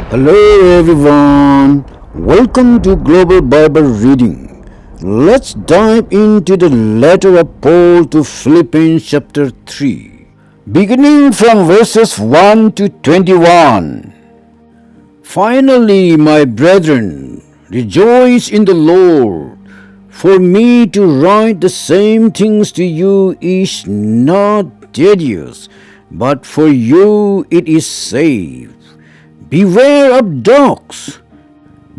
Hello everyone, welcome to Global Bible Reading. Let's dive into the letter of Paul to Philippians chapter 3, beginning from verses 1 to 21. Finally, my brethren, rejoice in the Lord. For me to write the same things to you is not tedious, but for you it is safe. Beware of dogs.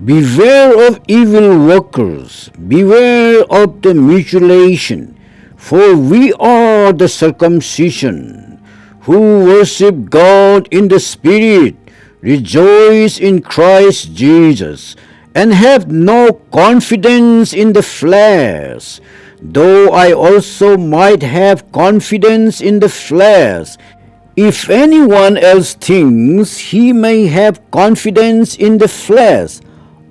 Beware of evil workers. Beware of the mutilation. For we are the circumcision, who worship God in the Spirit, rejoice in Christ Jesus, and have no confidence in the flesh, though I also might have confidence in the flesh. If anyone else thinks he may have confidence in the flesh,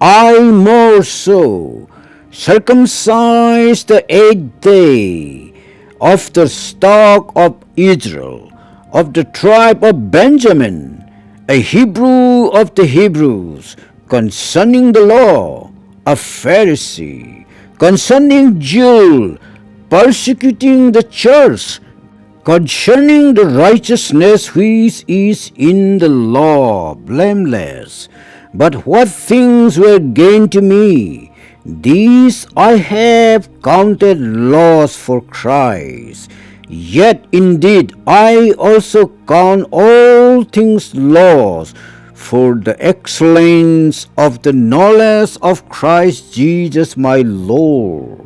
I more so, circumcised the eighth day, of the stock of Israel, of the tribe of Benjamin, a Hebrew of the Hebrews, concerning the law, a Pharisee, concerning Jew, persecuting the church, concerning the righteousness which is in the law, blameless. But what things were gain to me, these I have counted loss for Christ. Yet indeed I also count all things loss for the excellence of the knowledge of Christ Jesus my Lord,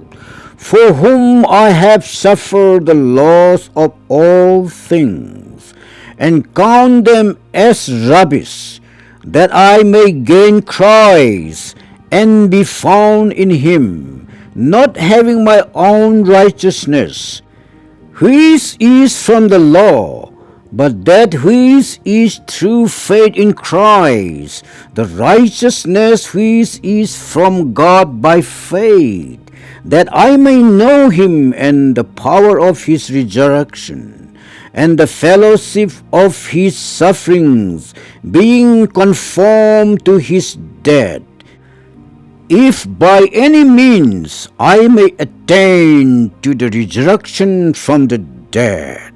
for whom I have suffered the loss of all things, and count them as rubbish, that I may gain Christ, and be found in him, not having my own righteousness, which is from the law, but that which is through faith in Christ, the righteousness which is from God by faith, that I may know him and the power of his resurrection, and the fellowship of his sufferings, being conformed to his death, if by any means I may attain to the resurrection from the dead.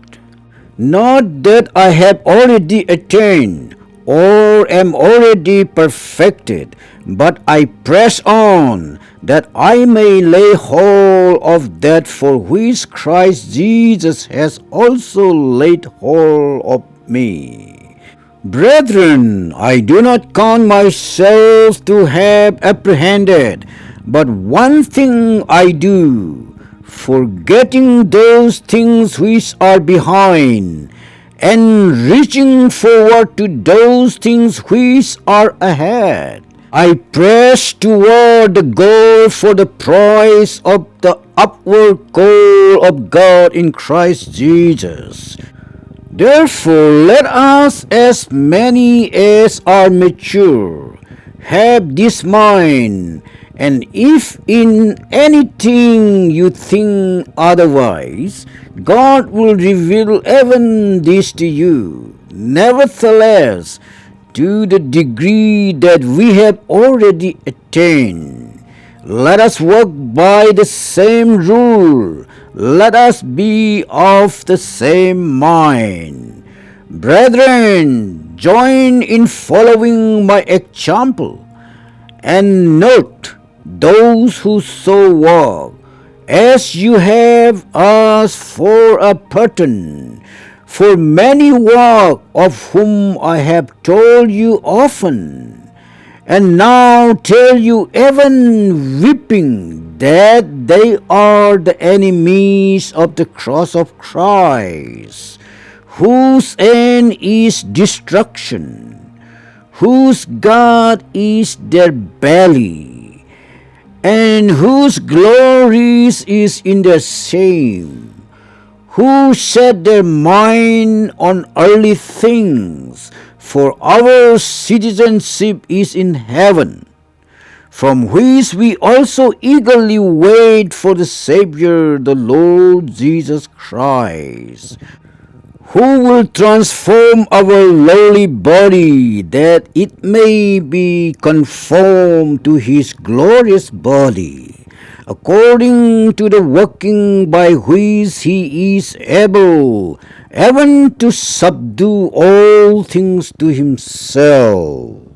Not that I have already attained, or am already perfected, but I press on, that I may lay hold of that for which Christ Jesus has also laid hold of me. Brethren, I do not count myself to have apprehended, but one thing I do, forgetting those things which are behind, and reaching forward to those things which are ahead, I press toward the goal for the prize of the upward call of God in Christ Jesus. Therefore, let us, as many as are mature, have this mind, and if in anything you think otherwise, God will reveal even this to you. Nevertheless, to the degree that we have already attained, let us walk by the same rule. Let us be of the same mind. Brethren, join in following my example, and note those who so walk, as you have us for a pattern. For many walk, of whom I have told you often, and now tell you even weeping, that they are the enemies of the cross of Christ, whose end is destruction, whose God is their belly, and whose glory is in their shame, who set their mind on earthly things, for our citizenship is in heaven, from which we also eagerly wait for the Savior, the Lord Jesus Christ, who will transform our lowly body that it may be conformed to his glorious body, according to the working by which he is able even to subdue all things to himself.